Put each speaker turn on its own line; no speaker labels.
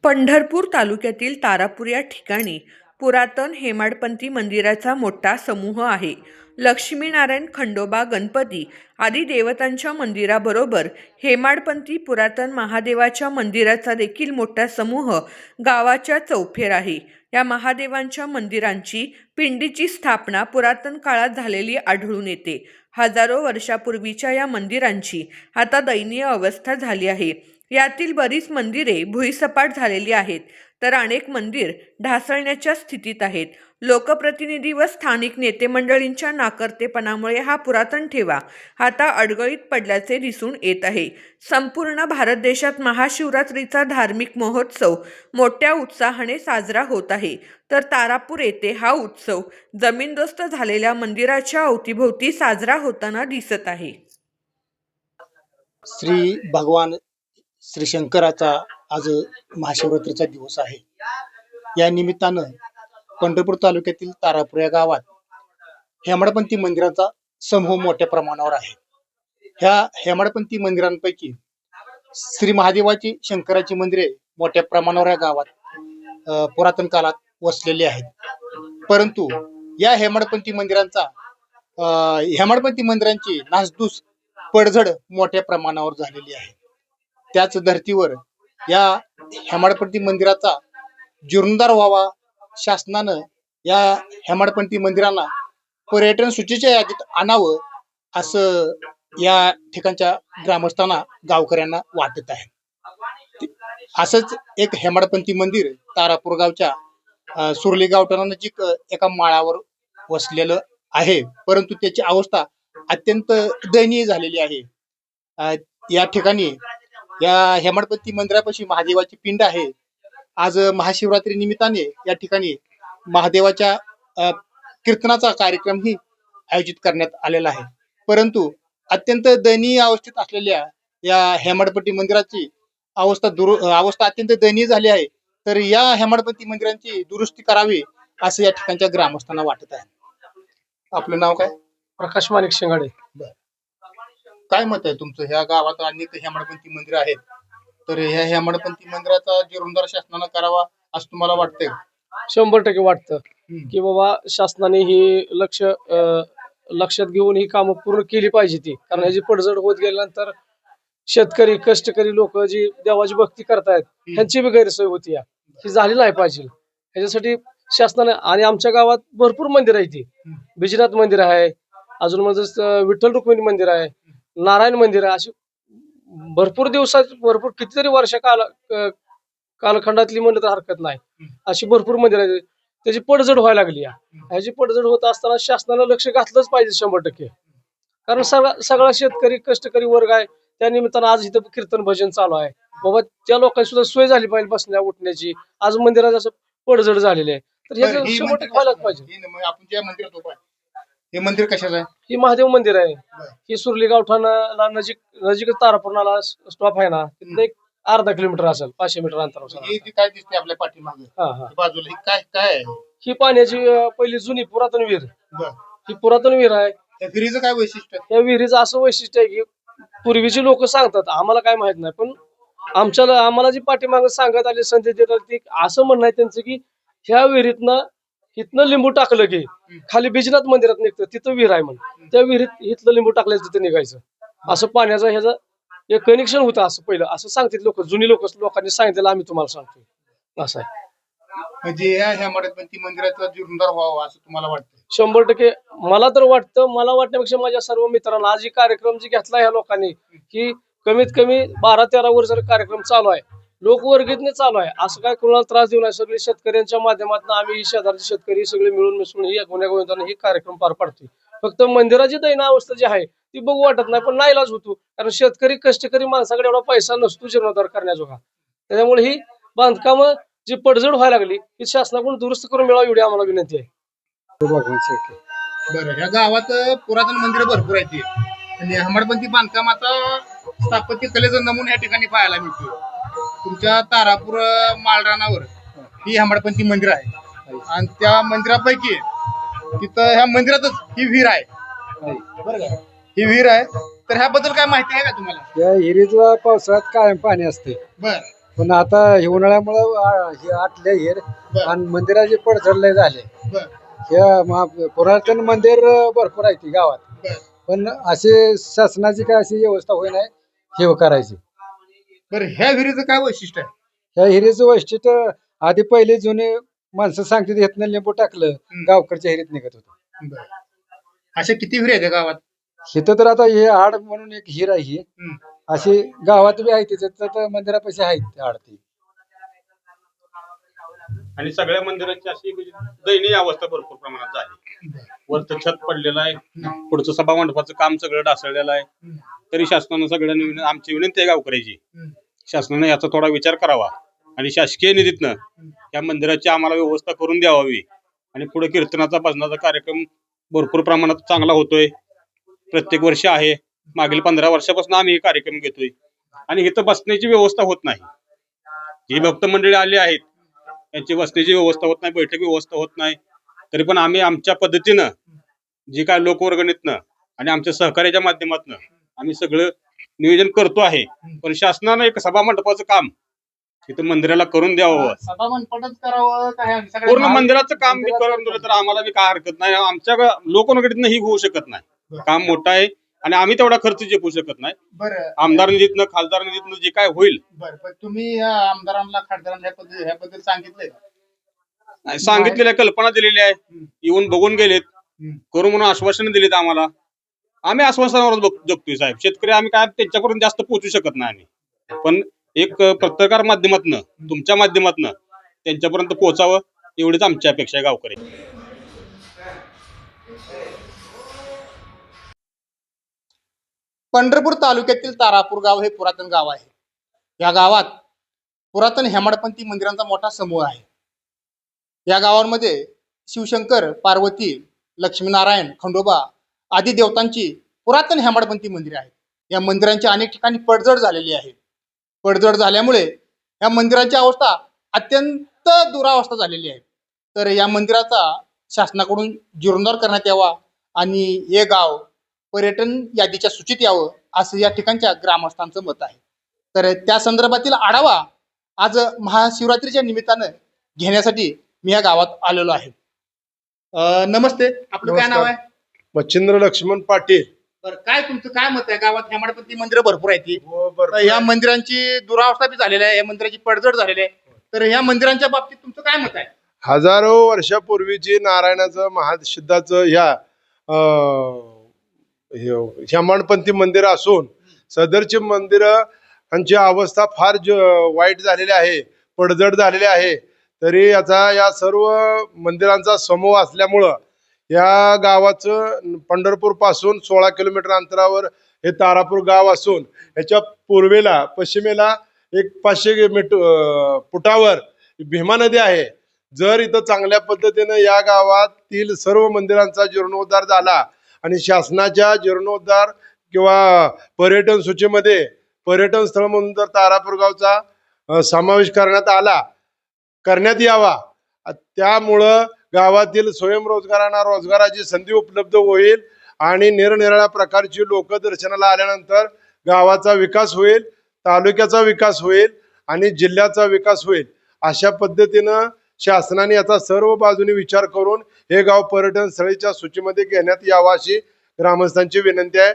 पंढरपूर तालुक्यातील तारापूर या ठिकाणी पुरातन हेमाडपंथी मंदिराचा मोठा समूह आहे. लक्ष्मीनारायण, खंडोबा, गणपती आदी देवतांच्या मंदिराबरोबर हेमाडपंथी पुरातन महादेवाच्या मंदिराचा देखील मोठा समूह गावाच्या चौफेर आहे. या महादेवांच्या मंदिरांची पिंडीची स्थापना पुरातन काळात झालेली आढळून येते. हजारो वर्षापूर्वीच्या या मंदिरांची आता दयनीय अवस्था झाली आहे. यातील बरीच मंदिरे भुईसपाट झालेली आहेत, तर अनेक मंदिर ढासळण्याच्या स्थितीत आहेत. लोकप्रतिनिधी व स्थानिक नेते मंडळींच्या नाकर्तेपणामुळे हा पुरातन ठेवा आता अडगळीत पडल्याचे दिसून येत आहे. संपूर्ण भारत देशात महाशिवरात्रीचा धार्मिक महोत्सव मोठ्या उत्साहाने साजरा होत आहे, तर तारापूर येथे हा उत्सव जमीनदोस्त झालेल्या मंदिराच्या अवतीभोवती साजरा होताना दिसत आहे.
श्री भगवान श्री शंकराचा आज महाशिवरात्रीचा दिवस आहे. या निमित्तानं पंढरपूर तालुक्यातील तारापूर या गावात हेमाडपंथी मंदिराचा समूह मोठ्या प्रमाणावर आहे. ह्या हेमाडपंथी मंदिरांपैकी श्री महादेवाची, शंकराची मंदिरे मोठ्या प्रमाणावर या गावात पुरातन काळात वसलेली आहेत. परंतु या हेमाडपंथी मंदिरांची नासधूस, पडझड मोठ्या प्रमाणावर झालेली आहे. त्याच धर्तीवर या हेमाडपंथी मंदिराचा जीर्णोद्धार व्हावा, शासनानं या हेमाडपंथी मंदिरांना पर्यटन सूचीच्या यादीत आणावं, असं या ठिकाणच्या ग्रामस्थांना, गावकऱ्यांना वाटत आहे. असंच एक हेमाडपंथी मंदिर तारापूर गावच्या सुरली गावठाणानजीक एका माळावर वसलेलं आहे, परंतु त्याची अवस्था अत्यंत दयनीय झालेली आहे. या ठिकाणी या हेमाडपंथी मंदिरापाशी महादेवाची पिंड आहे. आज महाशिवरात्री निमित्ताने या ठिकाणी महादेवाच्या कीर्तनाचा कार्यक्रमही आयोजित करण्यात आलेला आहे. परंतु अत्यंत दयनीय अवस्थेत असलेल्या या हेमाडपंथी मंदिराची अवस्था अत्यंत दयनीय झाली आहे. तर या हेमाडपंथी मंदिरांची दुरुस्ती करावी असं या ठिकाणच्या ग्रामस्थांना वाटत आहे. आपलं नाव काय?
प्रकाश माणिक शिंगाडे.
काय मत आहे तुमचं? ह्या गावात अनेक हेमाडपंथी मंदिर आहेत, तर ह्या हेमाडपंथी मंदिराचा जीर्णोद्धार शासनानं करावा असं तुम्हाला वाटतंय?
100% वाटतं की बाबा शासनाने ही लक्षात घेऊन ही कामं पूर्ण केली पाहिजे ती. कारण ह्याची पडझड होत गेल्यानंतर शेतकरी, कष्टकरी लोक जी देवाची भक्ती करतायत ह्यांची बी गैरसोय होती, ही झाली नाही पाहिजे. ह्याच्यासाठी शासनाने, आणि आमच्या गावात भरपूर मंदिर आहे, ती बिजनाथ मंदिर आहे, अजून म्हणजे विठ्ठल रुक्मिणी मंदिर आहे, नारायण मंदिर आहे. अशी भरपूर कितीतरी वर्ष कालखंडातली म्हणलं तर हरकत नाही, अशी भरपूर मंदिर आहेत. त्याची पडझड व्हायला लागली. ह्याची पडझड होत असताना शासनानं लक्ष घातलंच पाहिजे 100%. कारण सगळा शेतकरी, कष्टकरी वर्ग आहे. त्या निमित्तानं आज इथं कीर्तन भजन चालू आहे. बाबा त्या लोकांची सुद्धा सोय झाली पाहिजे बसण्या उठण्याची. आज मंदिरात असं पडझड झालेली आहे, तर हे 100% व्हायलाच पाहिजे.
आपण ज्या मंदिरात उभा आहे, हे मंदिर कशाचं आहे?
ही महादेव मंदिर आहे. ही सुरली गावठाणाला नजीक तारापूरला स्टॉप आहे ना, एक अर्धा किलोमीटर असेल, 500 मीटर अंतरावर.
काय दिसते आपल्या पाठीमागे बाजूला? ही काय आहे?
ही पाण्याची पहिली जुनी पुरातन विहीर. ही पुरातन विहीर आहे.
त्या विहिरीचं काय वैशिष्ट्य?
त्या विहिरीचं असं वैशिष्ट्य आहे की पूर्वीची लोक सांगतात, आम्हाला काय माहित नाही, पण आम्हाला जी पाठीमागे सांगत आली, संदेश देतात, ती असं म्हणणं आहे त्यांचं की ह्या इथनं लिंबू टाकलं की खाली बिजनाथ मंदिरात निघतं, तिथं विहीर आहे म्हणून. त्या विहिरीत इथलं लिंबू टाकल्याचं तिथं निघायचं, असं पाण्याचं ह्याचं एक कनेक्शन होतं, असं पहिलं असं सांगतात लोक, जुनी लोकांनी सांगितलं, आम्ही तुम्हाला सांगतो. असं आहे.
म्हणजे या हेमाडपंथी मंदिराचा जीर्णोद्धार व्हावा असं तुम्हाला वाटतं?
100% मला तर वाटतं. मला वाटण्यापेक्षा माझ्या सर्व मित्रांना आज कार्यक्रम जी घेतला ह्या लोकांनी, की कमीत कमी 12-13 वर्ष कार्यक्रम चालू आहे, लोकवर्गीतने चालू आहे. असं काय कोणाला त्रास देऊ नये. सगळे शेतकऱ्यांच्या माध्यमातून आम्ही शेजारचे शेतकरी सगळे मिळून मिसळून ही गुन्ह्यागोविंदाने ही कार्यक्रम पार पाडतोय. फक्त मंदिराची दैना अवस्था जी आहे ती बघू वाटत नाही, पण नाईलाज होतो. कारण शेतकरी, कष्टकरी माणसाकडे एवढा पैसा नसतो जीर्णोद्धार करण्याजोगा. त्याच्यामुळे ही बांधकाम जी पडझड व्हायला लागली ही शासनाकडून दुरुस्त करून मिळावी एवढी आम्हाला विनंती आहे.
बरं, ह्या गावात पुरातन मंदिर भरपूर आहेत, आणि हेमाडपंथी बांधकामाचा स्थापत्य कलेचा नमुना या ठिकाणी पाहायला मिळतो. तुमच्या तारापूर माळरानावर ही हेमाडपंथी मंदिर आहे, आणि त्या मंदिरापैकी तिथं ह्या मंदिरातच ही विहीर आहे. बरं का? ही विहीर आहे, तर ह्याबद्दल काय माहिती आहे का तुम्हाला?
या विहिरीला पावसाळ्यात कायम पाणी असते.
बर,
पण आता हे उन्हाळ्यामुळं हे आटले हिर आणि मंदिराचे पडझडले झाले. हे पुरातन मंदिर भरपूर आहे ती गावात, पण असे शासनाची काय अशी व्यवस्था होई नाही हे करायची.
बरं ह्या विहिरीचं काय वैशिष्ट्य आहे?
ह्या हिरीचं वैशिष्ट्य आधी पहिले जुने माणसं सांगतात ह्यातनं लिंबू टाकलं गावकडच्या हिरीत निघत होतं.
बरं. अशा किती विहिरी आहेत या गावात?
इथं तर आता हे आड म्हणून एक हिर आहे ही, अशी गावात बी आहे तिथं तर मंदिरापाशी आहेत ते आड ती.
आणि सगळ्या मंदिरांची अशी म्हणजे दयनीय अवस्था भरपूर प्रमाणात झाली. वरचं छत पडलेलं आहे, पुढचं सभा मंडपाचं काम सगळं ढासळलेलं आहे. तरी शासनानं सगळ्यांनी आमची विनंती आहे गावकऱ्याची, शासनाने याचा थोडा विचार करावा आणि शासकीय निधीतनं या मंदिराची आम्हाला व्यवस्था करून द्यावी. आणि पुढे कीर्तनाचा भजनाचा कार्यक्रम भरपूर प्रमाणात चांगला होतोय, प्रत्येक वर्षी आहे. मागील 15 वर्षापासून आम्ही हे कार्यक्रम घेतोय आणि इथं बसण्याची व्यवस्था होत नाही. जी भक्त मंडळी आली आहेत त्यांची बसण्याची व्यवस्था होत नाही, बैठक व्यवस्था होत नाही. तरी पण आम्ही आमच्या पद्धतीनं जी काय लोकवर्गणीतनं आणि आमच्या सहकार्याच्या माध्यमातून आम्ही सगळं नियोजन करतो आहे. पण शासनानं एक सभा मंडपाचं काम इथं मंदिराला करून द्यावं,
सभा मंडपच करावं काय
पूर्ण मंदिराचं काम बी करून दिलं तर आम्हाला बी काय हरकत नाही. आमच्या लोकवर्गणीतनं ही होऊ शकत नाही, काम मोठं आहे आणि आम्ही तेवढा खर्च झेपू शकत नाही.
बरं
आमदार निधीतनं खासदार निधीतनं जे काय होईल
बरं पण तुम्ही या आमदारांना खासदारांना ह्याबद्दल सांगितलंय का?
सांगितलेल्या कल्पना दिलेल्या आहे, येऊन बघून गेलेत, करू म्हणून आश्वासन दिलीत आम्हाला. आम्ही आश्वासनावर जगतोय साहेब. शेतकरी आम्ही काय त्यांच्यापर्यंत जास्त पोहोचू शकत नाही आम्ही, पण एक पत्रकार माध्यमातनं तुमच्या माध्यमातनं त्यांच्यापर्यंत पोहोचावं एवढीच आमची अपेक्षा आहे गावकरी.
पंढरपूर तालुक्यातील तारापूर गाव हे पुरातन गाव आहे. या गावात पुरातन हेमाडपंथी मंदिरांचा मोठा समूह आहे. या गावांमध्ये शिवशंकर, पार्वती, लक्ष्मीनारायण, खंडोबा आदी देवतांची पुरातन हेमाडपंथी मंदिरे आहेत. या मंदिरांची अनेक ठिकाणी पडझड झालेली आहे. पडझड झाल्यामुळे या मंदिरांची अवस्था अत्यंत दुरावस्था झालेली आहे. तर या मंदिराचा शासनाकडून जीर्णोद्धार करण्यात यावा आणि हे गाव पर्यटन यादीच्या सूचीत यावं असं या ठिकाणच्या ग्रामस्थांचं मत आहे. तर त्या संदर्भातील आढावा आज महाशिवरात्रीच्या निमित्तानं घेण्यासाठी मी या गावात आलेलो आहे. नमस्ते, आपलं काय नाव आहे?
मच्छिंद्र लक्ष्मण पाटील.
बरं, काय तुमचं काय मत आहे? गावात हेमाडपंथी मंदिरं भरपूर आहेत.
बरोबर.
या मंदिरांची दुरावस्था बी झालेली आहे, या मंदिराची पडझड झालेली आहे. तर या मंदिरांच्या बाबतीत तुमचं काय मत आहे?
हजारो वर्षापूर्वीची नारायणाचं महासिद्धाचं हेमाडपंथी मंदिर असून सदरची मंदिरांची अवस्था फार वाईट झालेली आहे, पडझड झालेली आहे. तरी याचा या सर्व मंदिरांचा समूह असल्यामुळं या गावाचं पंढरपूर पासून 16 किलोमीटर अंतरावर हे तारापूर गाव असून याच्या पूर्वेला पश्चिमेला एक 500 फुटावर भीमा नदी आहे. जर इथं चांगल्या पद्धतीनं या गावातील सर्व मंदिरांचा जीर्णोद्धार झाला आणि शासनाच्या जीर्णोद्धार किंवा पर्यटन सूचीमध्ये पर्यटन स्थळ म्हणून जर तारापूर गावचा समावेश करण्यात यावा, त्यामुळं गावातील स्वयंरोजगारांना रोजगाराची संधी उपलब्ध होईल आणि निरनिराळ्या प्रकारची लोक दर्शनाला आल्यानंतर गावाचा विकास होईल, तालुक्याचा विकास होईल आणि जिल्ह्याचा विकास होईल. अशा पद्धतीनं शासनाने याचा सर्व बाजूने विचार करून हे गाव पर्यटन स्थळीच्या सूचीमध्ये घेण्यात यावा अशी ग्रामस्थांची विनंती आहे.